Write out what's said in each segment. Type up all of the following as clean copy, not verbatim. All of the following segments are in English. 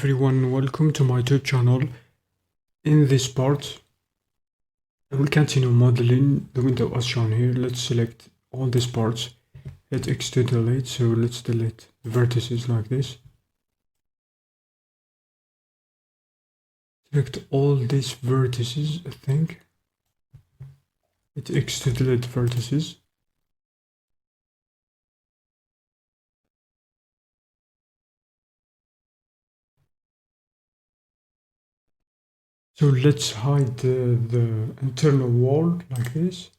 everyone, welcome to my YouTube channel. In this part, I will continue modeling the window as shown here. Let's select all these parts, hit X to delete, so let's delete the vertices like this. Select all these vertices, I think. Hit X to delete vertices. So let's hide the internal wall like this.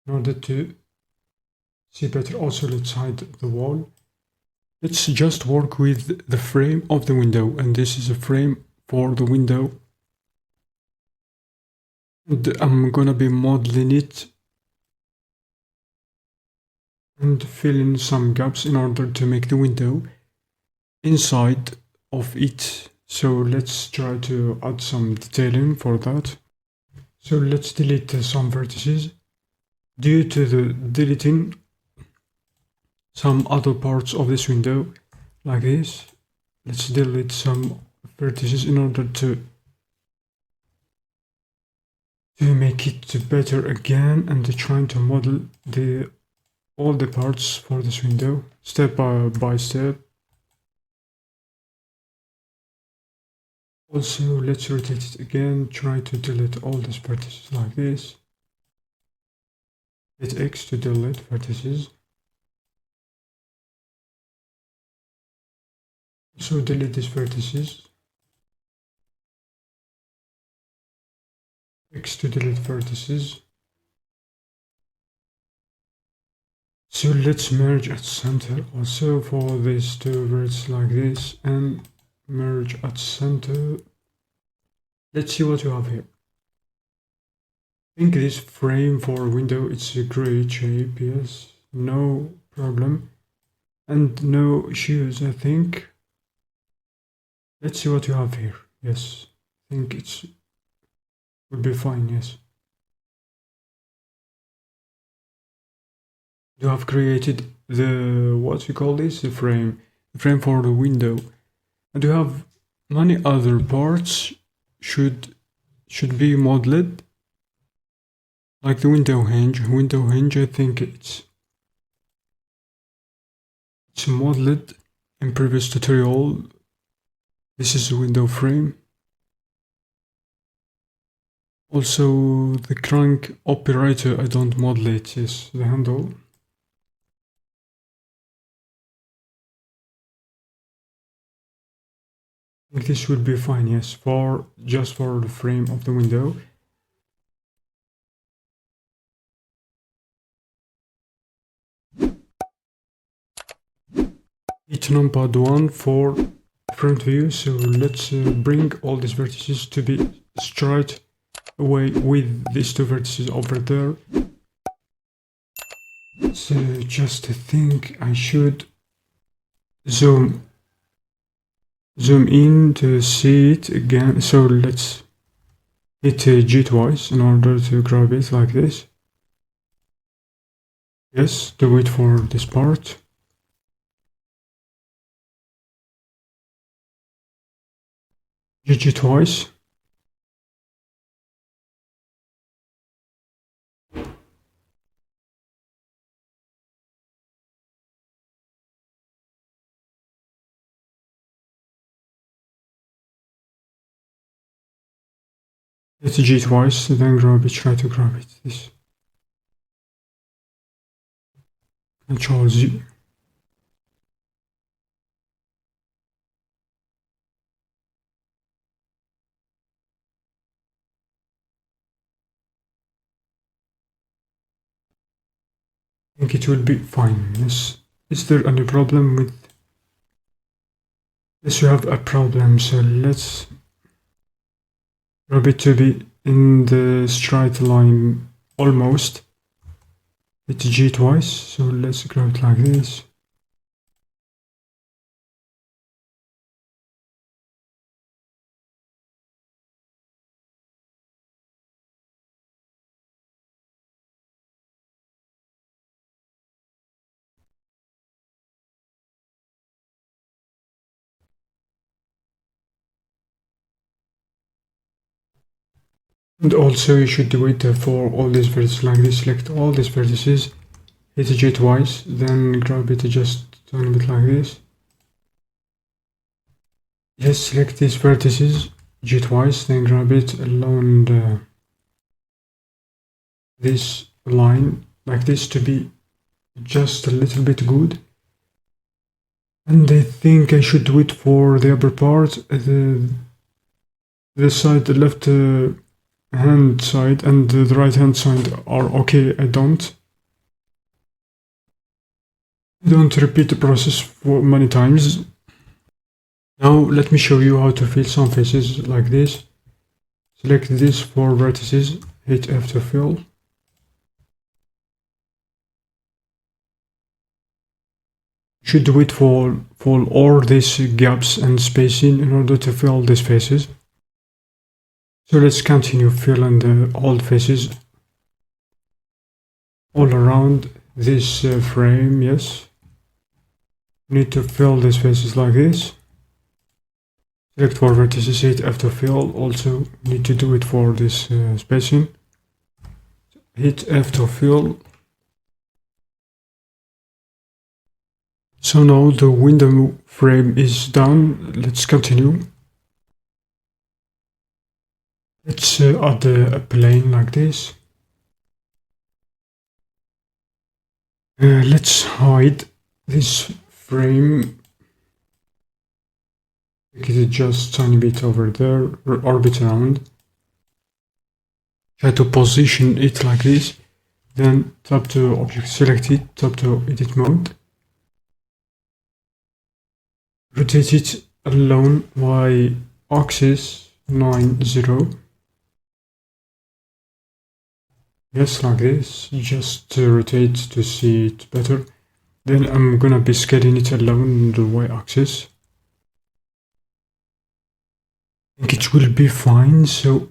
In order to see better, also let's hide the wall. Let's just work with the frame of the window, and this is a frame for the window. And I'm gonna be modeling it and fill in some gaps in order to make the window inside of it. So let's try to add some detailing for that. So let's delete some vertices. Due to the deleting some other parts of this window like this, let's delete some vertices in order to make it better again, and trying to model all the parts for this window step by step. Also, let's rotate it again, try to delete all these vertices like this. Hit X to delete vertices. So delete these vertices. X to delete vertices. So let's merge at center also for these two vertices like this, and merge at center. Let's see what you have here. I think this frame for window, it's a great shape, yes, no problem, and no issues, I think. Let's see what you have here. Yes, I think it will be fine, yes. You have created the, what you call this, the frame for the window, and you have many other parts should be modeled, like the window hinge. I think it's modeled in previous tutorial. This is a window frame. Also, the crank operator, I don't model it, yes, the handle. I think this will be fine, yes, just for the frame of the window. Hit numpad 1 for front view, so let's bring all these vertices to be straight away with these two vertices over there. So just think I should zoom in to see it again. So let's hit G twice in order to grab it like this. Yes, to wait for this part. G twice. Hit G twice, then grab it, try to grab it. This. Control Z. I think it will be fine, yes. Is there any problem with... Yes, you have a problem, so let's grab it to be in the straight line almost. Hit G twice, so let's grab it like this. And also you should do it for all these vertices like this. Select all these vertices, hit J twice, then grab it just a tiny bit like this. Yes, select these vertices, J twice, then grab it along this line like this to be just a little bit good. And I think I should do it for the upper part, the side, the left hand side and the right hand side are okay. I don't repeat the process for many times. Now let me show you how to fill some faces like this. Select these 4 vertices, hit F to fill. You should do it for all these gaps and spacing in order to fill these faces. So let's continue filling the old faces all around this frame. Yes, need to fill these faces like this. Select 4 vertices, hit F to fill. Also need to do it for this spacing. Hit F to fill. So now the window frame is done. Let's continue. Let's add a plane like this. Let's hide this frame. Make it just a tiny bit over there, orbit around. Try to position it like this. Then tap to object, select it, tap to edit mode. Rotate it along Y axis 90. Yes, like this, just rotate to see it better. Then I'm gonna be scaling it along the Y axis. I think it will be fine, so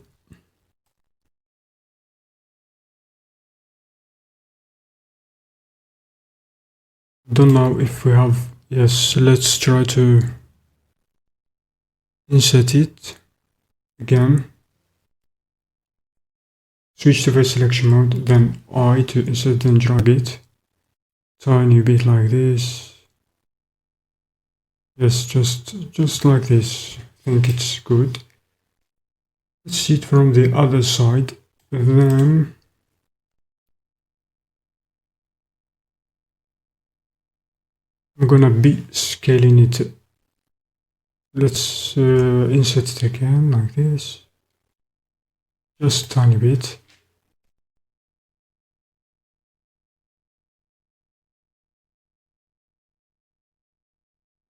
don't know if we have. Yes, let's try to insert it again. Switch to face selection mode, then I to insert and drag it. Tiny bit like this. Yes, just like this. I think it's good. Let's see it from the other side. Then I'm gonna be scaling it. Let's insert it again like this. Just a tiny bit.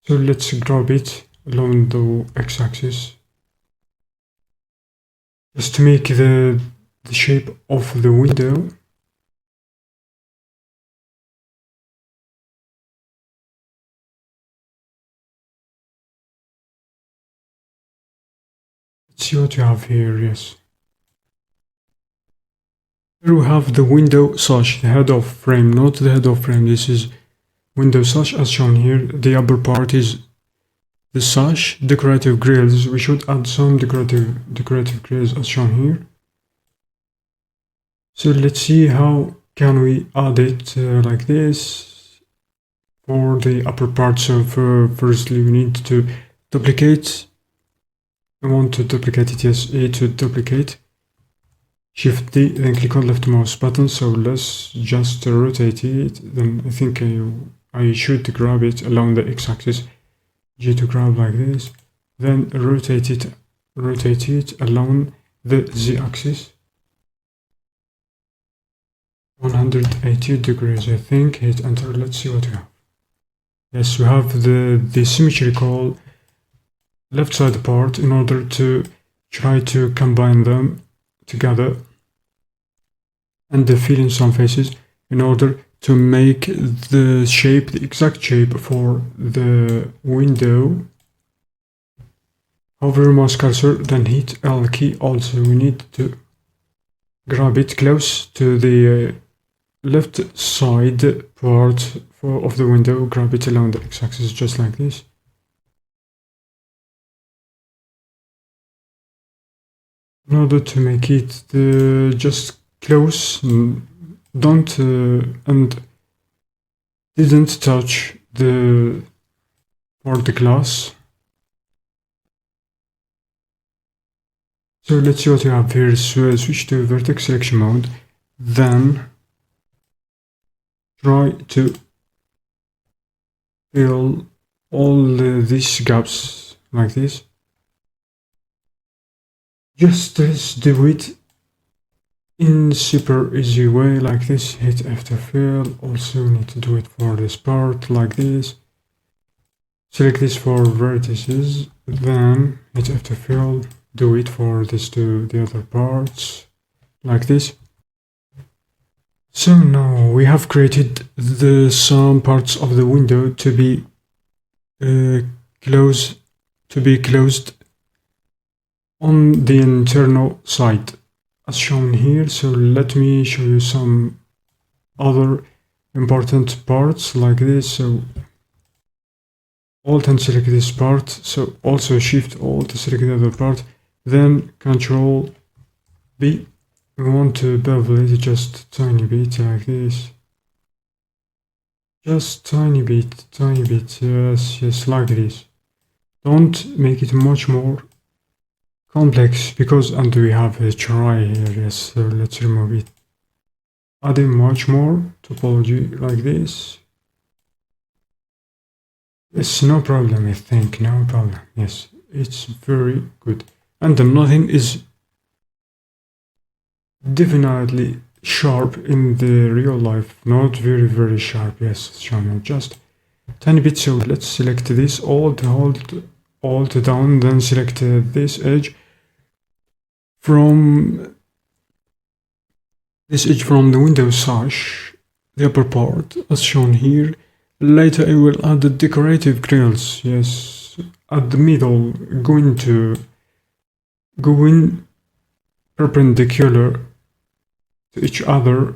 So let's grab it along the x-axis. Just to make the shape of the window. Let's see what you have here. Yes. Here we have the window sash, the head of frame, not the head of frame. This is window sash as shown here. The upper part is the sash, decorative grills. We should add some decorative grills as shown here. So let's see how can we add it like this for the upper part. So firstly we need to duplicate. I want to duplicate it. Yes, A to duplicate. Shift D, then click on left mouse button. So let's just rotate it. Then I think I should grab it along the x-axis. G to grab like this. Then rotate it along the z-axis. 180 degrees, I think. Hit enter. Let's see what we have. Yes, we have the symmetrical left side part in order to try to combine them together and fill in some faces in order to make the shape, the exact shape for the window. Hover mouse cursor, then hit L key. Also we need to grab it close to the left side part of the window, grab it along the x-axis just like this. in order to make it just close, don't and didn't touch the glass. So let's see what you have here. So switch to vertex selection mode, then try to fill all these gaps like this. Just do it in super easy way like this. Hit F to fill. Also need to do it for this part like this. Select this for vertices, then hit F to fill. Do it for this to the other parts like this. So now we have created some parts of the window to be closed on the internal side as shown here. So let me show you some other important parts like this. So Alt and select this part. So also Shift Alt to select the other part. Then Control B. We want to bevel it just a tiny bit like this. Just tiny bit, yes, like this. Don't make it much more complex because, and we have a try here, yes, so let's remove it. Adding much more topology like this. It's no problem, I think, no problem, yes, it's very good. And nothing is definitely sharp in the real life, not very sharp, yes, shown just tiny bit. So let's select this, alt down, then select this edge from the window sash, the upper part as shown here. Later I will add the decorative grills, yes, at the middle, going perpendicular to each other.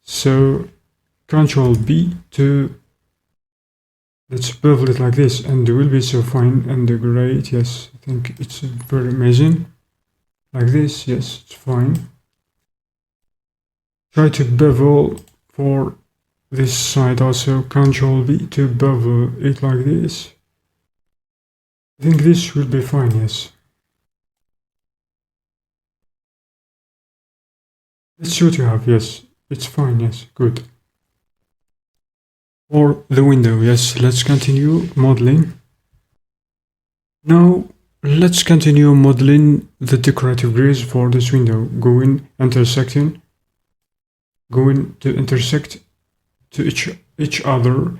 So Control B to let's bevel it like this, and it will be so fine and great. Yes, I think it's very amazing. Like this, yes, it's fine. Try to bevel for this side also. Control B to bevel it like this. I think this will be fine, yes. Let's see what you have, yes. It's fine, yes, good. For the window, yes, let's continue modeling. Now, let's continue modeling the decorative grills for this window. Going to intersect to each other.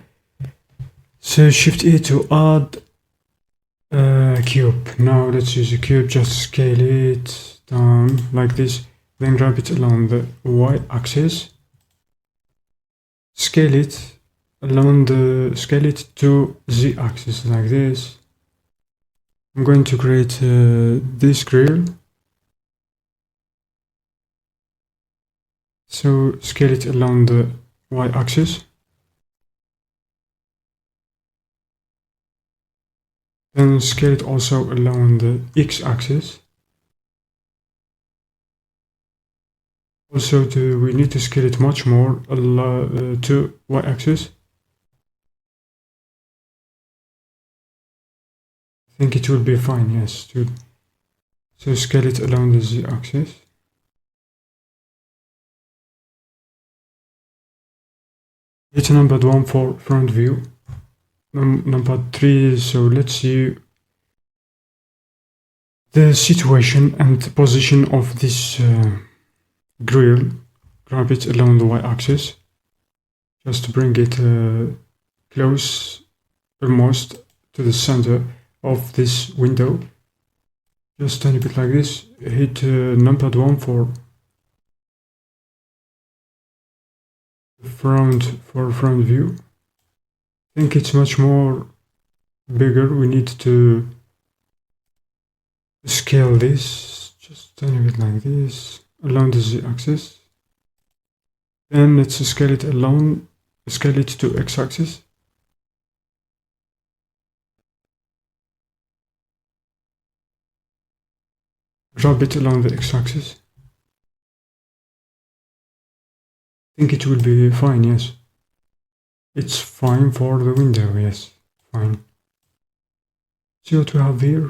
So Shift E to add a cube. Now let's use a cube, just scale it down like this. Then grab it along the y-axis. Scale it to z-axis like this. I'm going to create this grill. So scale it along the y-axis. Then scale it also along the x-axis. Also, we need to scale it much more to y-axis. I think it will be fine, yes. So scale it along the z-axis. Hit number 1 for front view. Number 3, so let's see the situation and position of this grill. Grab it along the y-axis, just to bring it close, almost to the center of this window. Just a tiny bit like this. Hit number 1 for front view. I think it's much more bigger. We need to scale this just a tiny bit like this along the z-axis. Then let's scale it to x-axis. Grab it along the x-axis. I think it will be fine, yes. It's fine for the window, yes, fine. See what we have here?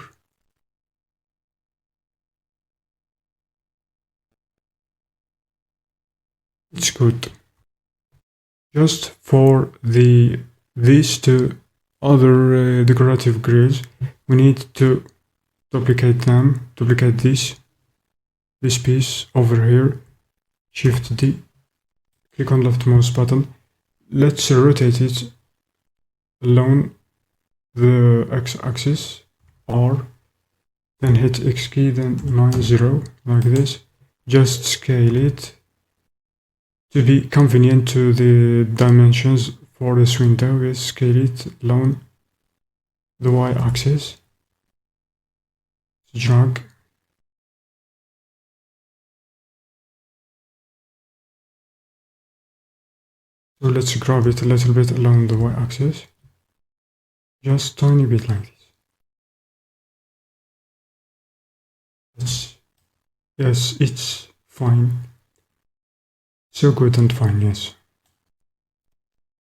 It's good. Just for these two other decorative grids, we need to duplicate them, duplicate this piece over here, Shift D, click on left mouse button. Let's rotate it along the x-axis, R, then hit X key, then 90, like this. Just scale it to be convenient to the dimensions for this window. We scale it along the y-axis, drag, so let's grab it a little bit along the y-axis, just tiny bit like this. Yes, it's fine. So good and fine, yes.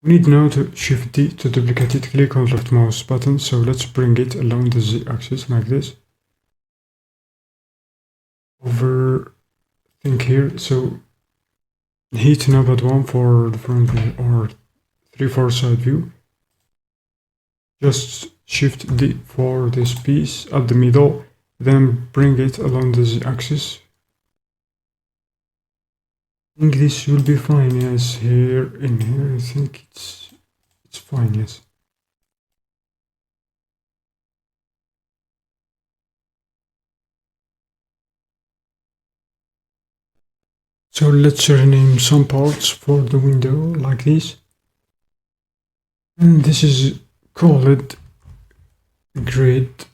We need now to Shift D to duplicate it, click on left mouse button, so let's bring it along the z-axis like this. Over, think here, so hit node 1 for the front view or 3 for side view. Just Shift D for this piece at the middle, then bring it along the z-axis. I think this will be fine, yes, here, in here, I think it's fine, yes. So let's rename some parts for the window like this. And this is called grid,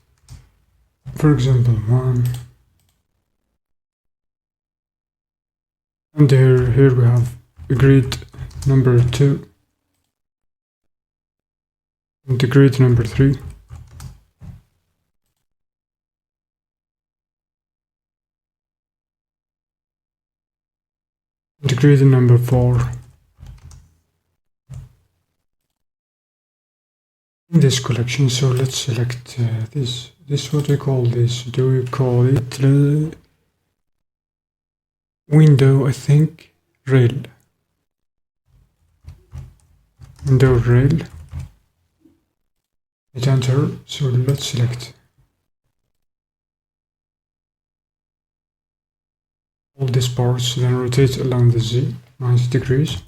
for example, 1. And here we have grid number 2. And the grid number 3. And the grid number 4. In this collection, so let's select this. This what we call this. Do we call it window, I think, rail. Window rail. Hit enter, so let's select all these parts, then rotate along the Z, 90 degrees.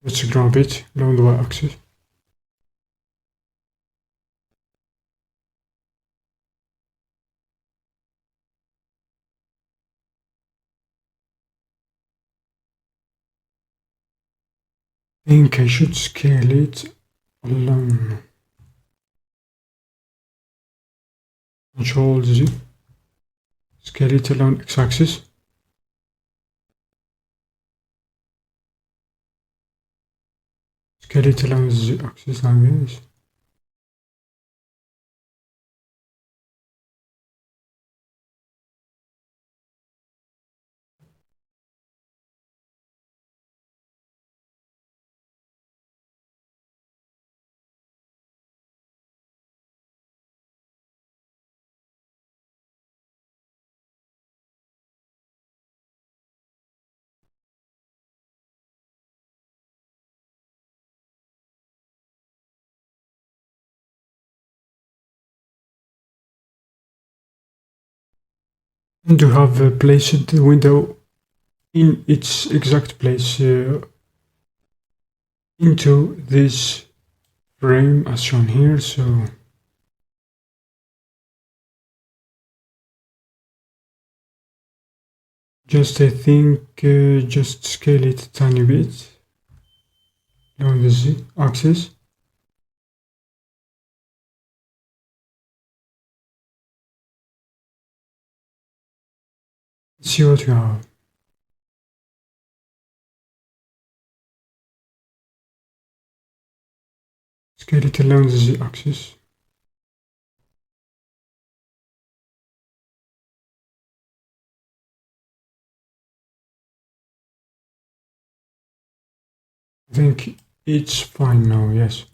Let's grab it along the y-axis. I think I should scale it along. Control Z. Scale it along x-axis. Scale it along the z-axis like this. And to have placed the window in its exact place into this frame as shown here, so just I think just scale it a tiny bit along the z-axis. See what you have. Scale it along the z-axis. I think it's fine now, yes.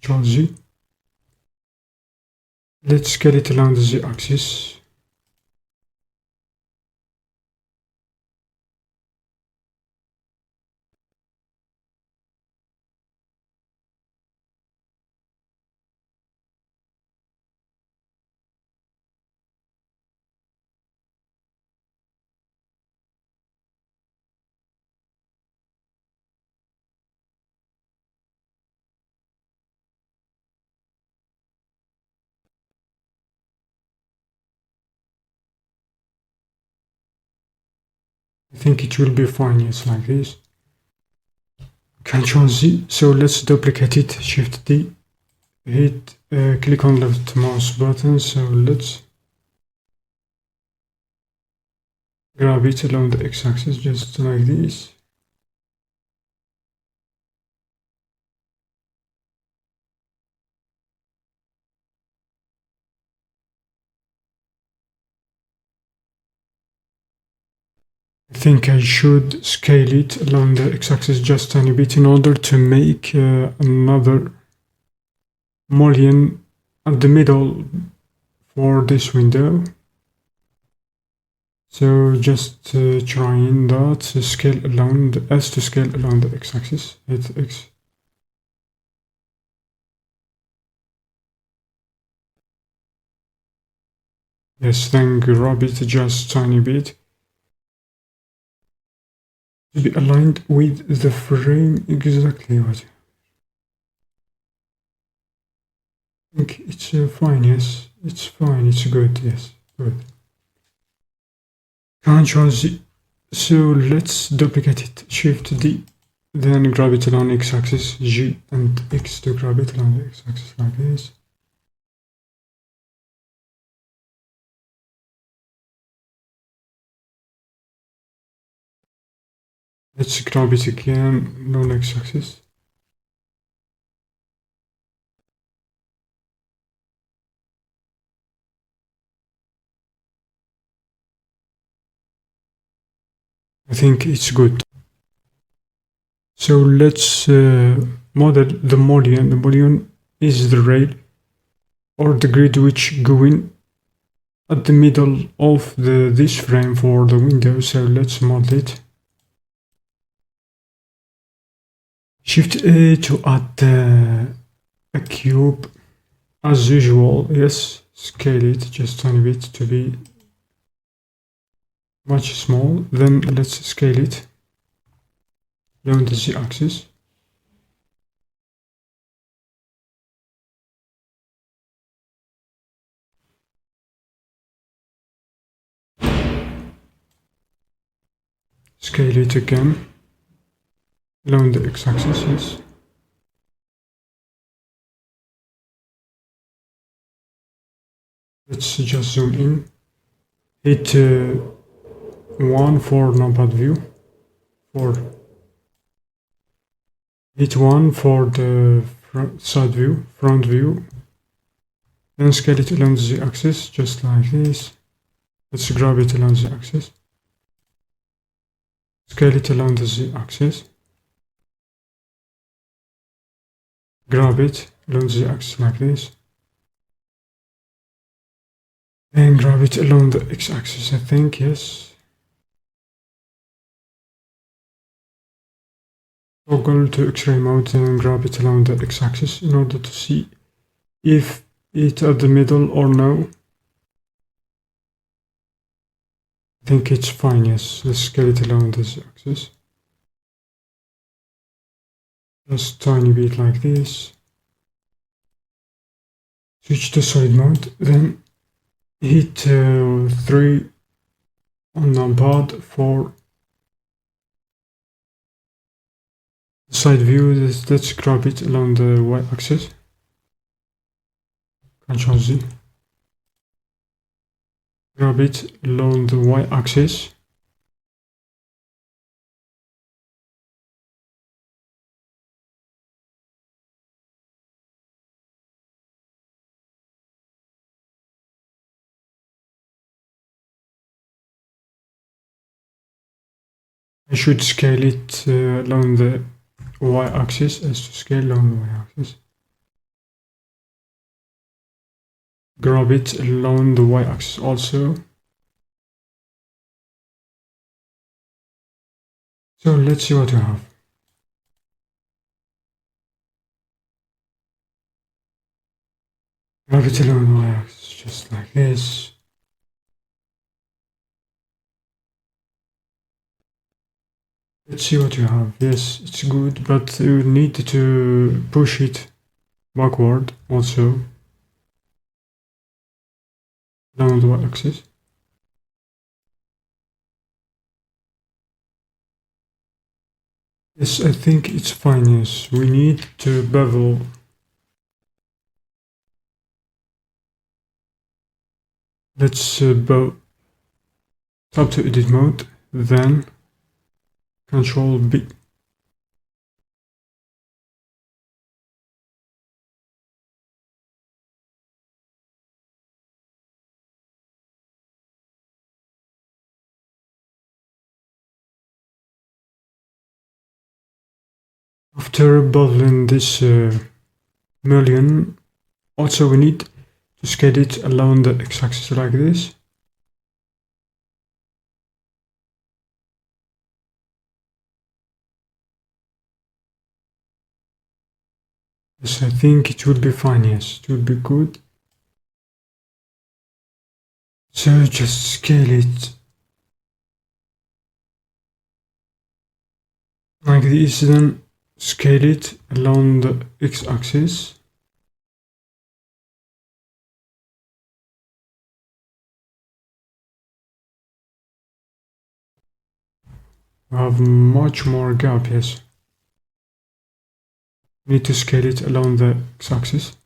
Control Z. Let's scale it along the z-axis. I think it will be fine, yes, like this. Control Z, so let's duplicate it, Shift D, hit, click on left mouse button, so let's grab it along the x-axis, just like this. I think I should scale it along the x-axis just a tiny bit in order to make another mullion at the middle for this window. So just trying that to scale along the S to scale along the x-axis. Hit X. Yes, then grab it just tiny bit to be aligned with the frame exactly what. I think it's fine, yes. It's fine, it's good, yes, good. Control Z. So let's duplicate it. Shift D. Then grab it along x-axis, G and X to grab it along the x-axis like this. Let's grab it again along x-axis. I think it's good. So let's model the mullion. The mullion is the rail or the grid which going at the middle of this frame for the window. So let's model it. Shift A to add a cube as usual. Yes, scale it just a tiny bit to be much small. Then let's scale it along the z-axis. Scale it again along the x-axis, yes. Let's just zoom in. Hit 1 for numpad view. Hit 1 for the side view, front view. Then scale it along the z-axis, just like this. Let's grab it along the axis. Scale it along the z-axis. Grab it along the axis like this. Then grab it along the x-axis, I think, yes. Toggle to X-ray mode and grab it along the x-axis in order to see if it's at the middle or no. I think it's fine, yes. Let's scale it along this axis. Just tiny bit like this. Switch to solid mode, then hit 3 on numpad for side view. Let's grab it along the y-axis. Control Z. Grab it along the y-axis. I should scale it along the y-axis as to scale along the y-axis. Grab it along the y-axis also. So let's see what we have. Grab it along the y-axis, just like this. Let's see what you have. Yes, it's good, but you need to push it backward also along the y-axis. Yes, I think it's fine, yes. We need to bevel. Let's tap to edit mode, then Control B. After beveling this million, also we need to scale it along the x-axis like this. Yes, I think it will be fine, yes, it will be good. So just scale it like this, then scale it along the x-axis. We have much more gap, yes. Need to scale it along the x-axis.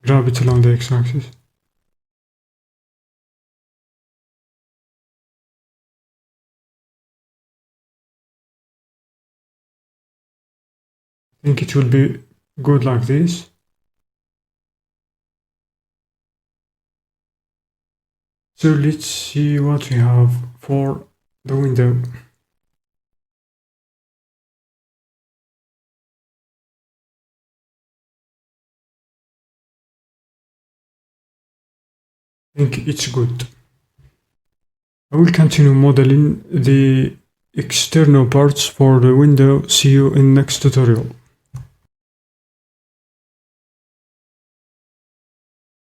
Grab it along the x-axis. I think it will be good like this. So let's see what we have for the window. I think it's good. I will continue modeling the external parts for the window. See you in next tutorial.